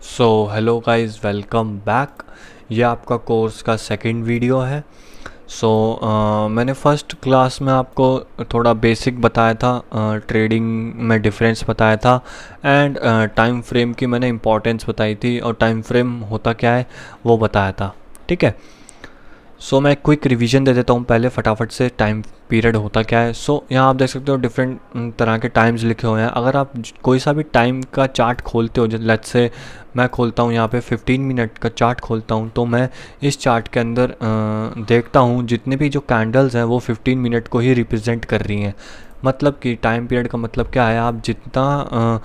So hello guys, welcome back. ये आपका course का सेकंड वीडियो है। मैंने फर्स्ट क्लास में आपको थोड़ा बेसिक बताया था, ट्रेडिंग में डिफरेंस बताया था एंड टाइम फ्रेम की मैंने इम्पोर्टेंस बताई थी और टाइम फ्रेम होता क्या है वो बताया था। ठीक है। मैं क्विक रिवीजन दे देता हूँ पहले फटाफट से। टाइम पीरियड होता क्या है। यहाँ आप देख सकते हो डिफरेंट तरह के टाइम्स लिखे हुए हैं। अगर आप कोई सा भी टाइम का चार्ट खोलते हो, जैसे लेट्स से मैं खोलता हूँ यहाँ पे 15 मिनट का चार्ट खोलता हूँ, तो मैं इस चार्ट के अंदर देखता हूँ जितने भी जो कैंडल्स हैं वो 15 मिनट को ही रिप्रेजेंट कर रही हैं। मतलब कि टाइम पीरियड का मतलब क्या है, आप जितना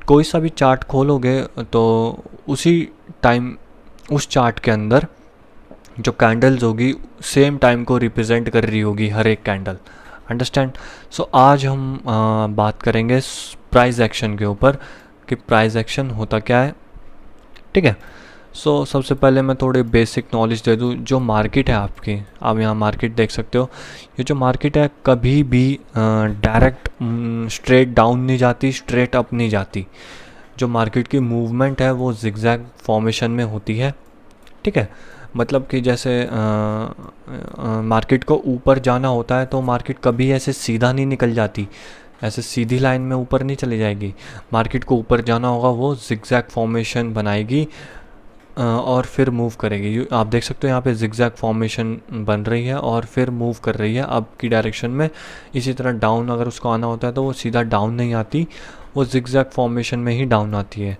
कोई सा भी चार्ट खोलोगे तो उसी टाइम उस चार्ट के अंदर जो कैंडल्स होगी सेम टाइम को रिप्रेजेंट कर रही होगी हर एक कैंडल। अंडरस्टैंड। आज हम बात करेंगे प्राइस एक्शन के ऊपर कि प्राइस एक्शन होता क्या है। ठीक है। सबसे पहले मैं थोड़ी बेसिक नॉलेज दे दूँ। जो मार्केट है आपकी, आप यहाँ मार्केट देख सकते हो। ये जो मार्केट है कभी भी डायरेक्ट स्ट्रेट डाउन नहीं जाती, स्ट्रेट अप नहीं जाती। जो मार्केट की मूवमेंट है वो जिगजैग फॉर्मेशन में होती है। ठीक है। मतलब कि जैसे मार्केट को ऊपर जाना होता है तो मार्केट कभी ऐसे सीधा नहीं निकल जाती, ऐसे सीधी लाइन में ऊपर नहीं चली जाएगी। मार्केट को ऊपर जाना होगा वो जिगजैग फॉर्मेशन बनाएगी और फिर मूव करेगी। आप देख सकते हो यहाँ पे जिगजैग फॉर्मेशन बन रही है और फिर मूव कर रही है अप की डायरेक्शन में। इसी तरह डाउन अगर उसको आना होता है तो वो सीधा डाउन नहीं आती, वो जिगजैग फॉर्मेशन में ही डाउन आती है।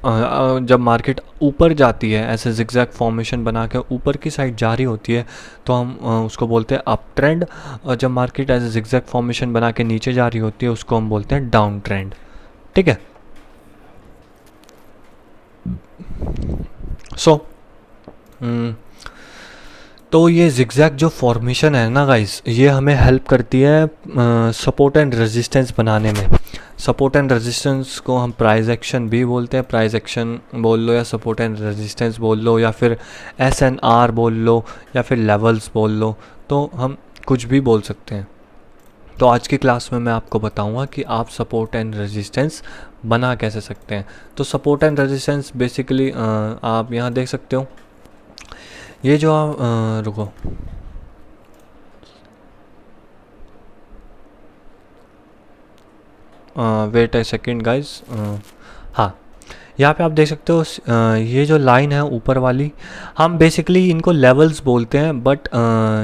जब मार्केट ऊपर जाती है ऐसे जिगजैग फॉर्मेशन बना के ऊपर की साइड जा रही होती है तो हम उसको बोलते हैं अप ट्रेंड। और जब मार्केट ऐसे जिगजैग फॉर्मेशन बना के नीचे जा रही होती है उसको हम बोलते हैं डाउन ट्रेंड। ठीक है। तो ये जिगजैग जो फॉर्मेशन है ना गाइस, ये हमें हेल्प करती है सपोर्ट एंड रेजिस्टेंस बनाने में। सपोर्ट एंड रेजिस्टेंस को हम प्राइस एक्शन भी बोलते हैं। प्राइस एक्शन बोल लो या सपोर्ट एंड रेजिस्टेंस बोल लो या फिर SNR बोल लो या फिर लेवल्स बोल लो, तो हम कुछ भी बोल सकते हैं। तो आज की क्लास में मैं आपको बताऊंगा कि आप सपोर्ट एंड रेजिस्टेंस बना कैसे सकते हैं। तो सपोर्ट एंड रेजिस्टेंस बेसिकली आप यहाँ देख सकते हो। ये जो आप रुको, वेट ए सेकेंड गाइज। हाँ, यहाँ पे आप देख सकते हो ये जो लाइन है ऊपर वाली, हम बेसिकली इनको लेवल्स बोलते हैं। बट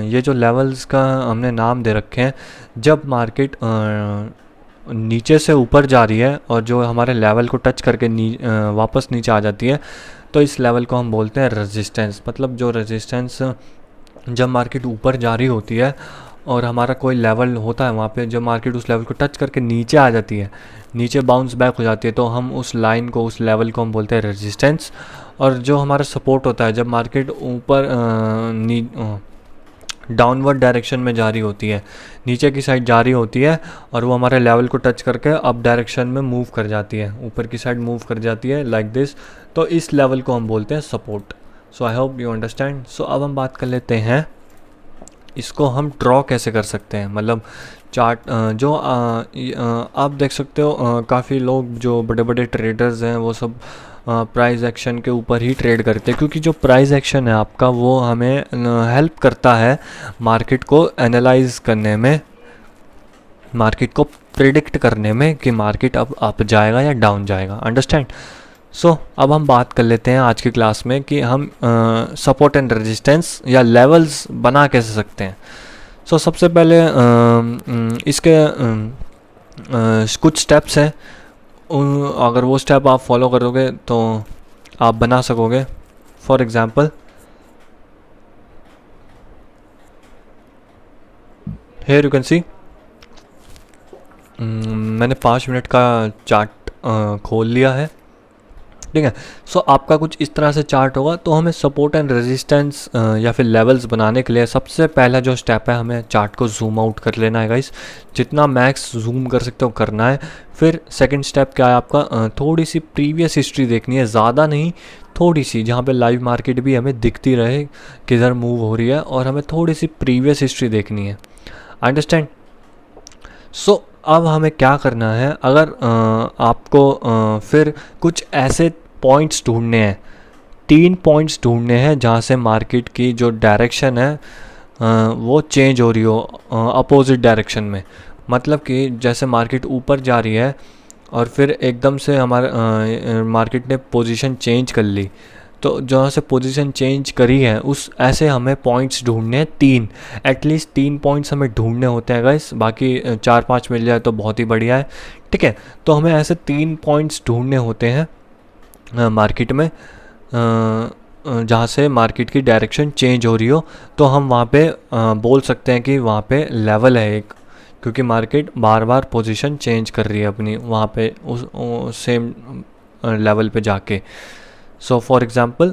ये जो लेवल्स का हमने नाम दे रखे हैं, जब मार्केट नीचे से ऊपर जा रही है और जो हमारे लेवल को टच करके वापस नीचे आ जाती है, तो इस लेवल को हम बोलते हैं रेजिस्टेंस। मतलब जो रेजिस्टेंस जब मार्केट ऊपर जा रही होती है और हमारा कोई लेवल होता है वहाँ पे, जब मार्केट उस लेवल को टच करके नीचे आ जाती है, नीचे बाउंस बैक हो जाती है, तो हम उस लाइन को, उस लेवल को हम बोलते हैं रेजिस्टेंस। और जो हमारा सपोर्ट होता है, जब मार्केट ऊपर डाउनवर्ड डायरेक्शन में जा रही होती है, नीचे की साइड जा रही होती है और वो हमारे लेवल को टच करके अप डायरेक्शन में मूव कर जाती है, ऊपर की साइड मूव कर जाती है लाइक दिस, तो इस लेवल को हम बोलते हैं support. So I hope you understand. अब हम बात कर लेते हैं इसको हम ड्रॉ कैसे कर सकते हैं। मतलब चार्ट जो आप देख सकते हो, काफ़ी लोग जो बड़े बड़े ट्रेडर्स हैं वो सब प्राइस एक्शन के ऊपर ही ट्रेड करते हैं, क्योंकि जो प्राइस एक्शन है आपका वो हमें हेल्प करता है मार्केट को एनालाइज करने में, मार्केट को प्रिडिक्ट करने में कि मार्केट अब अप जाएगा या डाउन जाएगा। अंडरस्टैंड। अब हम बात कर लेते हैं आज की क्लास में कि हम सपोर्ट एंड रेजिस्टेंस या लेवल्स बना कैसे सकते हैं। सबसे पहले इसके कुछ स्टेप्स हैं। अगर वो स्टेप आप फॉलो करोगे तो आप बना सकोगे। For example, here you can see मैंने 5 मिनट का चार्ट खोल लिया है। ठीक है। आपका कुछ इस तरह से चार्ट होगा। तो हमें सपोर्ट एंड रेजिस्टेंस या फिर लेवल्स बनाने के लिए सबसे पहला जो स्टेप है, हमें चार्ट को जूम आउट कर लेना है गाइस। जितना मैक्स जूम कर सकते हो करना है। फिर सेकंड स्टेप क्या है आपका, थोड़ी सी प्रीवियस हिस्ट्री देखनी है, ज़्यादा नहीं, थोड़ी सी, जहाँ पे लाइव मार्केट भी हमें दिखती रहे किधर मूव हो रही है, और हमें थोड़ी सी प्रीवियस हिस्ट्री देखनी है। अंडरस्टैंड। अब हमें क्या करना है, अगर आपको फिर कुछ ऐसे पॉइंट्स ढूंढने हैं, 3 पॉइंट्स ढूंढने हैं जहाँ से मार्केट की जो डायरेक्शन है वो चेंज हो रही हो अपोजिट डायरेक्शन में। मतलब कि जैसे मार्केट ऊपर जा रही है और फिर एकदम से हमारे मार्केट ने पोजीशन चेंज कर ली, तो जहाँ से पोजीशन चेंज करी है उस ऐसे हमें पॉइंट्स ढूंढने हैं 3। एटलीस्ट 3 पॉइंट्स हमें ढूंढने होते हैं गाइस, बाकी 4-5 मिल जाए तो बहुत ही बढ़िया है। ठीक है, तो हमें ऐसे 3 पॉइंट्स ढूंढने होते हैं मार्केट में जहाँ से मार्केट की डायरेक्शन चेंज हो रही हो। तो हम वहाँ पे बोल सकते हैं कि वहाँ पे लेवल है एक, क्योंकि मार्केट बार बार पोजीशन चेंज कर रही है अपनी वहाँ पे उस सेम लेवल पे जाके। सो फॉर एग्ज़ाम्पल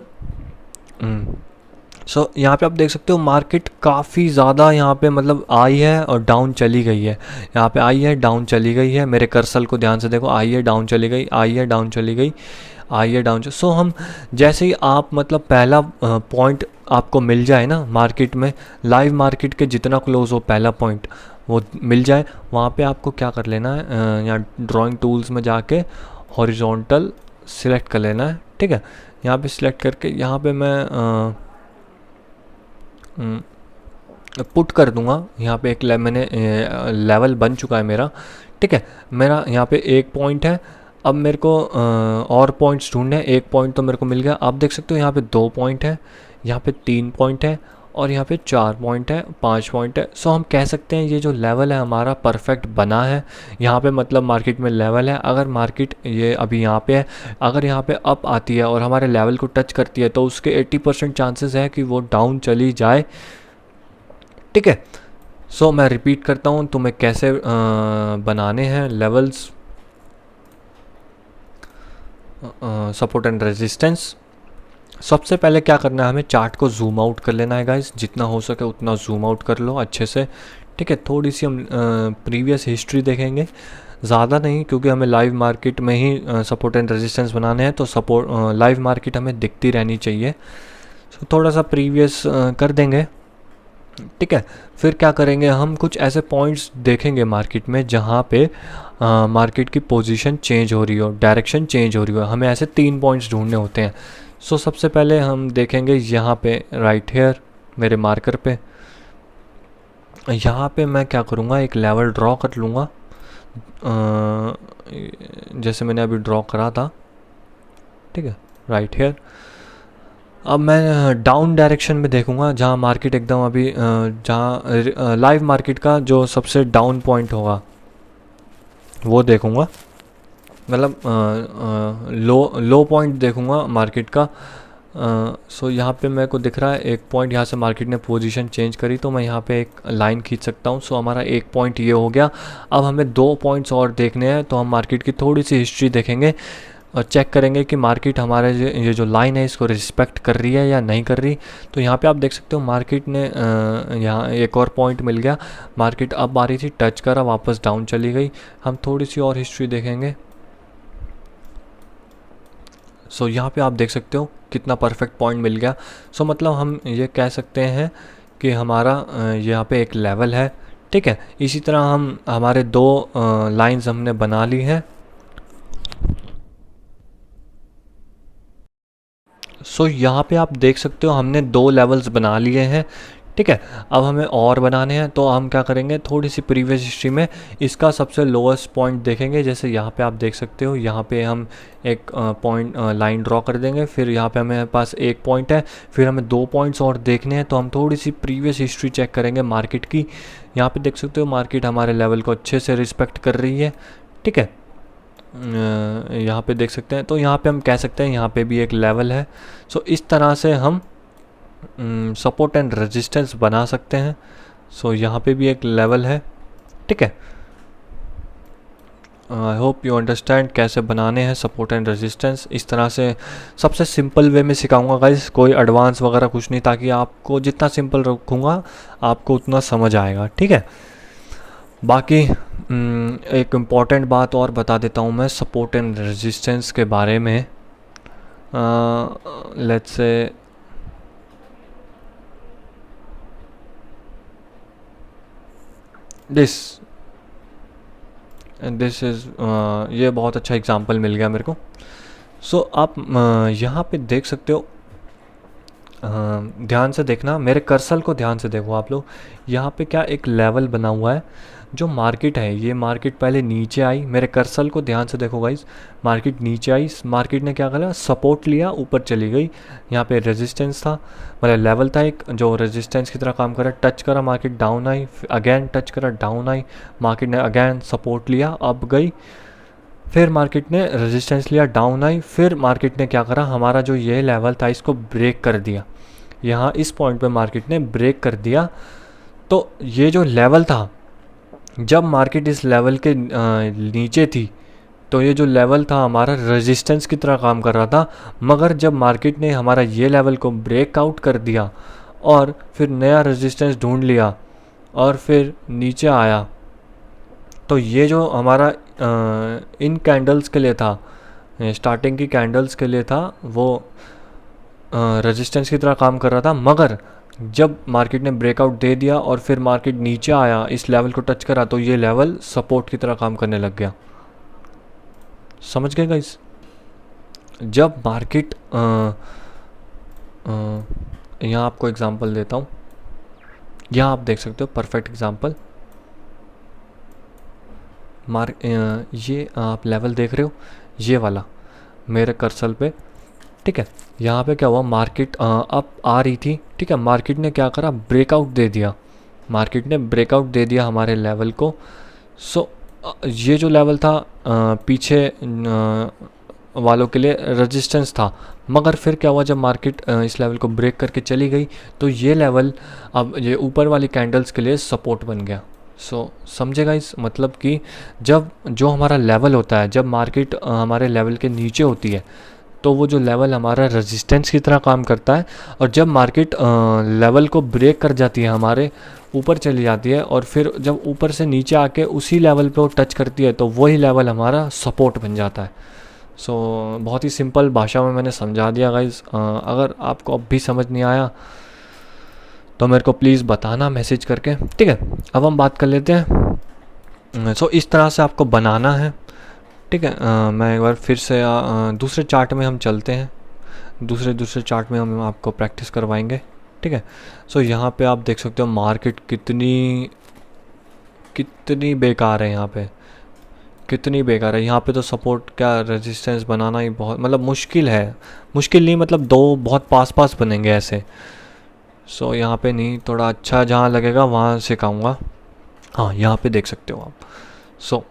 यहाँ पे आप देख सकते हो मार्केट काफ़ी ज़्यादा यहाँ पे मतलब आई है और डाउन चली गई है। यहाँ पे आई है, डाउन चली गई है। मेरे कर्सर को ध्यान से देखो, आई है, डाउन चली गई, आई है, डाउन चली गई, आई है, डाउन। सो हम जैसे ही आप मतलब पहला पॉइंट आपको मिल जाए ना मार्केट में, लाइव मार्केट के जितना क्लोज हो पहला पॉइंट वो मिल जाए, वहाँ पे आपको क्या कर लेना है, यहाँ ड्राइंग टूल्स में जाके हॉरिजॉन्टल सिलेक्ट कर लेना है। ठीक है, यहाँ पे सिलेक्ट करके यहाँ पे मैं पुट कर दूंगा। यहाँ पे एक मैंने लेवल बन चुका है मेरा। ठीक है, मेरा यहाँ पे एक पॉइंट है। अब मेरे को और पॉइंट्स ढूंढने हैं। एक पॉइंट तो मेरे को मिल गया। आप देख सकते हो यहाँ पे 2 पॉइंट है, यहाँ पे 3 पॉइंट है और यहाँ पे 4 पॉइंट है, 5 पॉइंट है। सो हम कह सकते हैं ये जो लेवल है हमारा परफेक्ट बना है। यहाँ पे मतलब मार्केट में लेवल है। अगर मार्केट ये अभी यहाँ पे है, अगर यहाँ पे अप आती है और हमारे लेवल को टच करती है तो उसके 80% चांसेस है कि वो डाउन चली जाए। ठीक है, सो मैं रिपीट करता हूँ तुम्हें कैसे बनाने हैं लेवल्स, सपोर्ट एंड रेजिस्टेंस। सबसे पहले क्या करना है, हमें चार्ट को जूम आउट कर लेना है गाइस, जितना हो सके उतना जूम आउट कर लो अच्छे से। ठीक है, थोड़ी सी हम प्रीवियस हिस्ट्री देखेंगे, ज़्यादा नहीं, क्योंकि हमें लाइव मार्केट में ही सपोर्ट एंड रेजिस्टेंस बनाने हैं, तो सपोर्ट लाइव मार्केट हमें दिखती रहनी चाहिए। सो थोड़ा सा प्रीवियस कर देंगे। ठीक है, फिर क्या करेंगे, हम कुछ ऐसे पॉइंट्स देखेंगे मार्केट में जहाँ पे मार्केट की पोजीशन चेंज हो रही हो, डायरेक्शन चेंज हो रही हो। हमें ऐसे 3 पॉइंट्स ढूंढने होते हैं। सो सबसे पहले हम देखेंगे यहाँ पे राइट हेयर मेरे मार्कर पे। यहाँ पे मैं क्या करूँगा, एक लेवल ड्रॉ कर लूँगा जैसे मैंने अभी ड्रॉ करा था। ठीक है, राइट हेयर। अब मैं डाउन डायरेक्शन में देखूंगा जहाँ मार्केट एकदम अभी जहाँ लाइव मार्केट का जो सबसे डाउन पॉइंट होगा वो देखूंगा, मतलब लो पॉइंट देखूंगा मार्केट का। सो यहाँ पे मेरे को दिख रहा है एक पॉइंट, यहाँ से मार्केट ने पोजीशन चेंज करी तो मैं यहाँ पे एक लाइन खींच सकता हूँ। सो हमारा एक पॉइंट ये हो गया। अब हमें 2 पॉइंट्स और देखने हैं, तो हम मार्केट की थोड़ी सी हिस्ट्री देखेंगे और चेक करेंगे कि मार्केट हमारे ये जो लाइन है इसको रिस्पेक्ट कर रही है या नहीं कर रही। तो यहाँ पे आप देख सकते हो मार्केट ने यहाँ एक और पॉइंट मिल गया। मार्केट अब आ रही थी, टच करा, वापस डाउन चली गई। हम थोड़ी सी और हिस्ट्री देखेंगे। सो यहाँ पे आप देख सकते हो कितना परफेक्ट पॉइंट मिल गया। सो मतलब हम ये कह सकते हैं कि हमारा यहाँ पे एक लेवल है। ठीक है, इसी तरह हम हमारे 2 लाइंस हमने बना ली हैं। सो यहाँ पे आप देख सकते हो हमने 2 लेवल्स बना लिए हैं। ठीक है, अब हमें और बनाने हैं, तो हम क्या करेंगे, थोड़ी सी प्रीवियस हिस्ट्री में इसका सबसे लोएस्ट पॉइंट देखेंगे। जैसे यहाँ पे आप देख सकते हो, यहाँ पे हम एक पॉइंट लाइन ड्रॉ कर देंगे। फिर यहाँ पे हमें पास एक पॉइंट है, फिर हमें 2 पॉइंट्स और देखने हैं, तो हम थोड़ी सी प्रीवियस हिस्ट्री चेक करेंगे मार्केट की। यहाँ पे देख सकते हो मार्केट हमारे लेवल को अच्छे से रिस्पेक्ट कर रही है। ठीक है, यहाँ पे देख सकते हैं, तो यहाँ पे हम कह सकते हैं यहाँ पे भी एक लेवल है। सो इस तरह से हम सपोर्ट एंड रेजिस्टेंस बना सकते हैं। सो यहाँ पे भी एक लेवल है। ठीक है, आई होप यू अंडरस्टैंड कैसे बनाने हैं सपोर्ट एंड रेजिस्टेंस। इस तरह से सबसे सिंपल वे में सिखाऊंगा गाइस, कोई एडवांस वगैरह कुछ नहीं, ताकि आपको जितना सिंपल रखूँगा आपको उतना समझ आएगा। ठीक है, बाकी एक इम्पॉर्टेंट बात और बता देता हूँ मैं सपोर्ट एंड रेजिस्टेंस के बारे में। Let's say this this is ये बहुत अच्छा एग्जांपल मिल गया मेरे को। सो आप यहाँ पे देख सकते हो, ध्यान से देखना, मेरे कर्सर को ध्यान से देखो आप लोग। यहाँ पे क्या एक लेवल बना हुआ है, जो मार्केट है, ये मार्केट पहले नीचे आई, मेरे कर्सर को ध्यान से देखो गाइस, मार्केट नीचे आई, मार्केट ने क्या करा, सपोर्ट लिया, ऊपर चली गई। यहाँ पे रेजिस्टेंस था, मतलब लेवल था एक जो रेजिस्टेंस की तरह काम करा, टच करा, market down I, again touch करा, डाउन आई, मार्केट ने अगेन सपोर्ट लिया, अब गई, फिर मार्केट ने रेजिस्टेंस लिया, डाउन आई, फिर मार्केट ने क्या करा, हमारा जो ये लेवल था इसको ब्रेक कर दिया। यहाँ इस पॉइंट पे मार्केट ने ब्रेक कर दिया। तो ये जो लेवल था, जब मार्केट इस लेवल के नीचे थी, तो ये जो लेवल था हमारा रेजिस्टेंस की तरह काम कर रहा था। मगर जब मार्केट ने हमारा ये लेवल को ब्रेकआउट कर दिया और फिर नया रेजिस्टेंस ढूंढ लिया और फिर नीचे आया, तो ये जो हमारा इन कैंडल्स के लिए था, स्टार्टिंग की कैंडल्स के लिए था, वो रेजिस्टेंस की तरह काम कर रहा था। मगर जब मार्केट ने ब्रेकआउट दे दिया और फिर मार्केट नीचे आया, इस लेवल को टच करा, तो ये लेवल सपोर्ट की तरह काम करने लग गया। समझ गए गाइस? जब मार्केट यहाँ आपको एग्जांपल देता हूँ, यहाँ आप देख सकते हो परफेक्ट एग्जांपल। ये आप लेवल देख रहे हो, ये वाला मेरे कर्सर पे, ठीक है। यहाँ पे क्या हुआ, मार्केट अप आ रही थी, ठीक है, मार्केट ने क्या करा, ब्रेकआउट दे दिया, मार्केट ने ब्रेकआउट दे दिया हमारे लेवल को। सो ये जो लेवल था पीछे वालों के लिए रेजिस्टेंस था। मगर फिर क्या हुआ, जब मार्केट इस लेवल को ब्रेक करके चली गई, तो ये लेवल अब ये ऊपर वाली कैंडल्स के लिए सपोर्ट बन गया। सो समझेगा इस मतलब कि जब जो हमारा लेवल होता है, जब मार्केट हमारे लेवल के नीचे होती है, तो वो जो लेवल हमारा रेजिस्टेंस की तरह काम करता है। और जब मार्केट लेवल को ब्रेक कर जाती है, हमारे ऊपर चली जाती है, और फिर जब ऊपर से नीचे आके उसी लेवल पे वो टच करती है, तो वही लेवल हमारा सपोर्ट बन जाता है। सो बहुत ही सिंपल भाषा में मैंने समझा दिया गाइस। अगर आपको अब भी समझ नहीं आया तो मेरे को प्लीज़ बताना मैसेज करके, ठीक है। अब हम बात कर लेते हैं। सो इस तरह से आपको बनाना है, ठीक है। मैं एक बार फिर से दूसरे चार्ट में हम चलते हैं, दूसरे चार्ट में हम आपको प्रैक्टिस करवाएंगे, ठीक है। सो यहाँ पे आप देख सकते हो मार्केट कितनी बेकार है, यहाँ पे कितनी बेकार है। यहाँ पे तो सपोर्ट क्या रेजिस्टेंस बनाना ही बहुत मतलब मुश्किल है, मुश्किल नहीं मतलब दो बहुत पास बनेंगे ऐसे। सो यहाँ पे नहीं, थोड़ा अच्छा जहाँ लगेगा वहाँ सिखाऊंगा। हाँ, यहाँ पे देख सकते हो आप। सो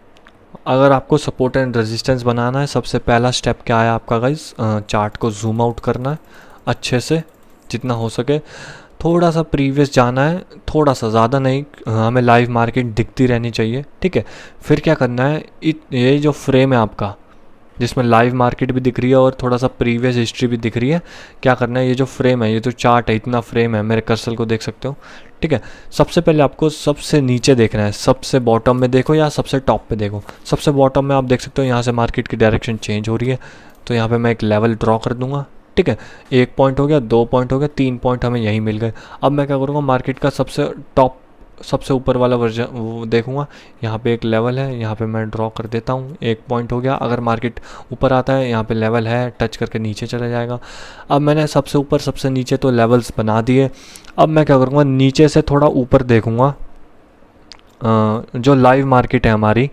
अगर आपको सपोर्ट एंड रेजिस्टेंस बनाना है, सबसे पहला स्टेप क्या है आपका गाइस, चार्ट को जूम आउट करना है अच्छे से, जितना हो सके थोड़ा सा प्रीवियस जाना है, थोड़ा सा, ज़्यादा नहीं, हमें लाइव मार्केट दिखती रहनी चाहिए, ठीक है। फिर क्या करना है, ये जो फ्रेम है आपका, जिसमें लाइव मार्केट भी दिख रही है और थोड़ा सा प्रीवियस हिस्ट्री भी दिख रही है, क्या करना है, ये जो फ्रेम है, ये जो चार्ट है, इतना फ्रेम है, मेरे कर्सर को देख सकते हो, ठीक है। सबसे पहले आपको सबसे नीचे देखना है, सबसे बॉटम में देखो या सबसे टॉप पे देखो। सबसे बॉटम में आप देख सकते हो यहाँ से मार्केट की डायरेक्शन चेंज हो रही है, तो यहाँ पे मैं एक लेवल ड्रॉ कर दूंगा, ठीक है। 1 पॉइंट हो गया, 2 पॉइंट हो गया, 3 पॉइंट हमें यहीं मिल गए। अब मैं क्या करूँगा, मार्केट का सबसे टॉप, सबसे ऊपर वाला वर्जन वो देखूंगा, यहाँ पे एक लेवल है, यहाँ पे मैं ड्रॉ कर देता हूँ। 1 पॉइंट हो गया, अगर मार्केट ऊपर आता है, यहाँ पे लेवल है, टच करके नीचे चला जाएगा। अब मैंने सबसे ऊपर सबसे नीचे तो लेवल्स बना दिए। अब मैं क्या करूँगा, नीचे से थोड़ा ऊपर देखूँगा, जो लाइव मार्केट है हमारी,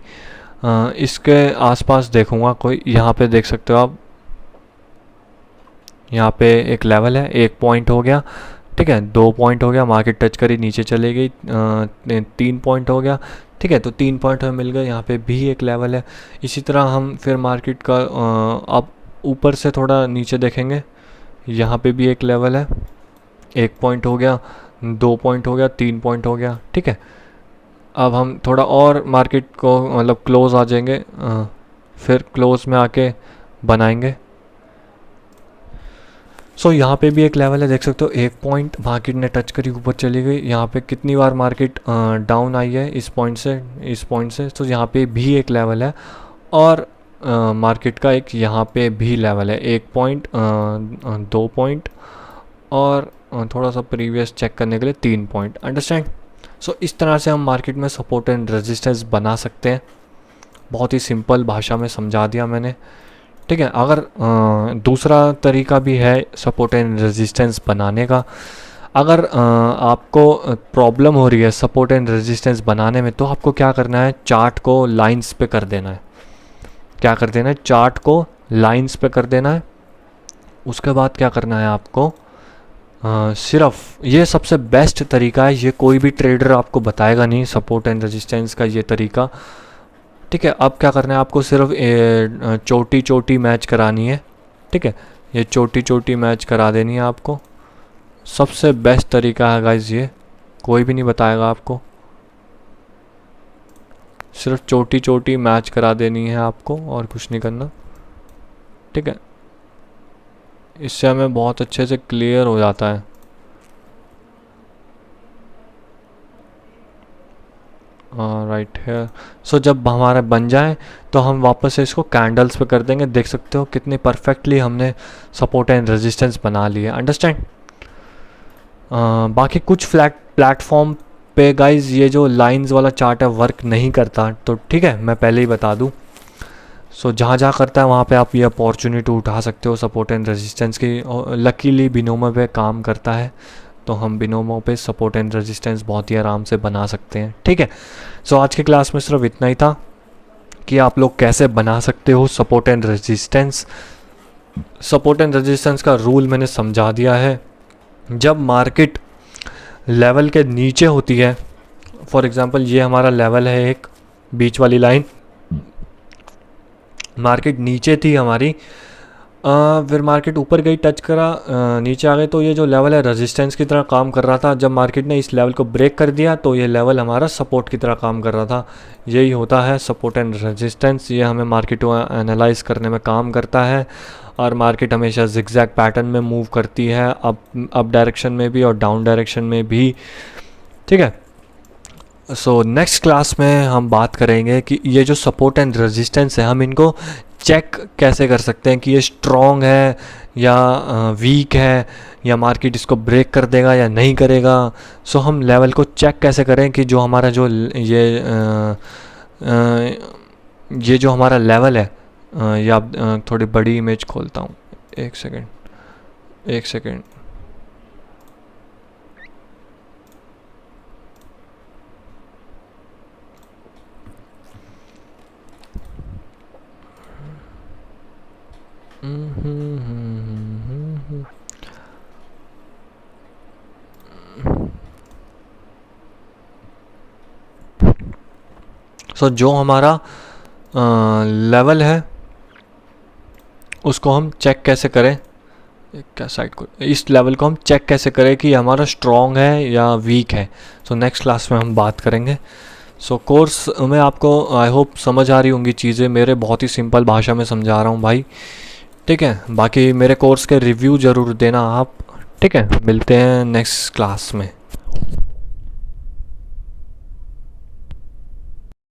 इसके आसपास देखूँगा कोई। यहाँ पे देख सकते हो आप, यहाँ पे एक लेवल है, 1 पॉइंट हो गया, ठीक है। 2 पॉइंट हो गया, मार्केट टच करी नीचे चले गई। 3 पॉइंट हो गया, ठीक है, तो 3 पॉइंट हमें मिल गए। यहाँ पे भी एक लेवल है। इसी तरह हम फिर मार्केट का अब ऊपर से थोड़ा नीचे देखेंगे, यहाँ पे भी एक लेवल है, 1 पॉइंट हो गया, 2 पॉइंट हो गया, 3 पॉइंट हो गया, ठीक है। अब हम थोड़ा और मार्केट को मतलब क्लोज आ जाएंगे, फिर क्लोज में आके बनाएंगे। सो यहाँ पे भी एक लेवल है, देख सकते हो, 1 पॉइंट मार्केट ने टच करी, ऊपर चली गई। यहाँ पे कितनी बार मार्केट डाउन आई है, इस पॉइंट से। तो यहाँ पे भी एक लेवल है, और मार्केट का एक यहाँ पे भी लेवल है, 1 पॉइंट, 2 पॉइंट, और थोड़ा सा प्रीवियस चेक करने के लिए 3 पॉइंट। अंडरस्टैंड? सो इस तरह से हम मार्केट में सपोर्ट एंड रेजिस्टेंस बना सकते हैं। बहुत ही सिंपल भाषा में समझा दिया मैंने, ठीक है। अगर दूसरा तरीका भी है सपोर्ट एंड रेजिस्टेंस बनाने का। अगर आपको प्रॉब्लम हो रही है सपोर्ट एंड रेजिस्टेंस बनाने में, तो आपको क्या करना है, चार्ट को लाइंस पे कर देना है। क्या कर देना है, चार्ट को लाइंस पे कर देना है। उसके बाद क्या करना है आपको, सिर्फ ये सबसे बेस्ट तरीका है, ये कोई भी ट्रेडर आपको बताएगा नहीं सपोर्ट एंड रेजिस्टेंस का ये तरीका, ठीक है। अब क्या करना है आपको, सिर्फ चोटी चोटी मैच करानी है, ठीक है। ये चोटी चोटी मैच करा देनी है आपको, सबसे बेस्ट तरीका है गाइज ये, कोई भी नहीं बताएगा आपको। सिर्फ चोटी चोटी मैच करा देनी है आपको और कुछ नहीं करना, ठीक है। इससे हमें बहुत अच्छे से क्लियर हो जाता है। राइट है। सो जब हमारा बन जाए तो हम वापस से इसको कैंडल्स पे कर देंगे। देख सकते हो कितनी परफेक्टली हमने सपोर्ट एंड रेजिस्टेंस बना लिया, अंडरस्टैंड। बाकी कुछ प्लेटफॉर्म पे गाइज ये जो लाइंस वाला चार्ट है वर्क नहीं करता, तो ठीक है मैं पहले ही बता दूं। सो जहाँ जहाँ करता है वहाँ पे आप ये अपॉर्चुनिटी उठा सकते हो सपोर्ट एंड रेजिस्टेंस की। लकीली बिनोमो पे काम करता है, तो हम बिनोमो पे सपोर्ट एंड रेजिस्टेंस बहुत ही आराम से बना सकते हैं, ठीक है। सो आज के क्लास में सिर्फ इतना ही था कि आप लोग कैसे बना सकते हो support and resistance. Support and resistance का रूल मैंने समझा दिया है। जब मार्केट लेवल के नीचे होती है, फॉर एग्जांपल ये हमारा लेवल है एक बीच वाली लाइन, मार्केट नीचे थी हमारी, फिर मार्केट ऊपर गई, टच करा, नीचे आ गए, तो ये जो लेवल है रेजिस्टेंस की तरह काम कर रहा था। जब मार्केट ने इस लेवल को ब्रेक कर दिया तो ये लेवल हमारा सपोर्ट की तरह काम कर रहा था। यही होता है सपोर्ट एंड रेजिस्टेंस, ये हमें मार्केट को एनालाइज करने में काम करता है। और मार्केट हमेशा जिगजैग पैटर्न में मूव करती है, अप डायरेक्शन में भी और डाउन डायरेक्शन में भी, ठीक है। सो नेक्स्ट क्लास में हम बात करेंगे कि ये जो सपोर्ट एंड रेजिस्टेंस है हम इनको चेक कैसे कर सकते हैं कि ये स्ट्रॉन्ग है या वीक है, या मार्केट इसको ब्रेक कर देगा या नहीं करेगा। सो हम लेवल को चेक कैसे करें कि जो हमारा जो ये जो हमारा लेवल है, या थोड़ी बड़ी इमेज खोलता हूँ, एक सेकेंड। सो जो हमारा लेवल है उसको हम चेक कैसे करें, क्या साइड को, इस लेवल को हम चेक कैसे करें कि हमारा स्ट्रॉन्ग है या वीक है। सो नेक्स्ट क्लास में हम बात करेंगे। सो कोर्स में आपको आई होप समझ आ रही होंगी चीज़ें, मेरे बहुत ही सिंपल भाषा में समझा रहा हूँ भाई, ठीक है। बाकी मेरे कोर्स के रिव्यू ज़रूर देना आप, ठीक है। मिलते हैं नेक्स्ट क्लास में।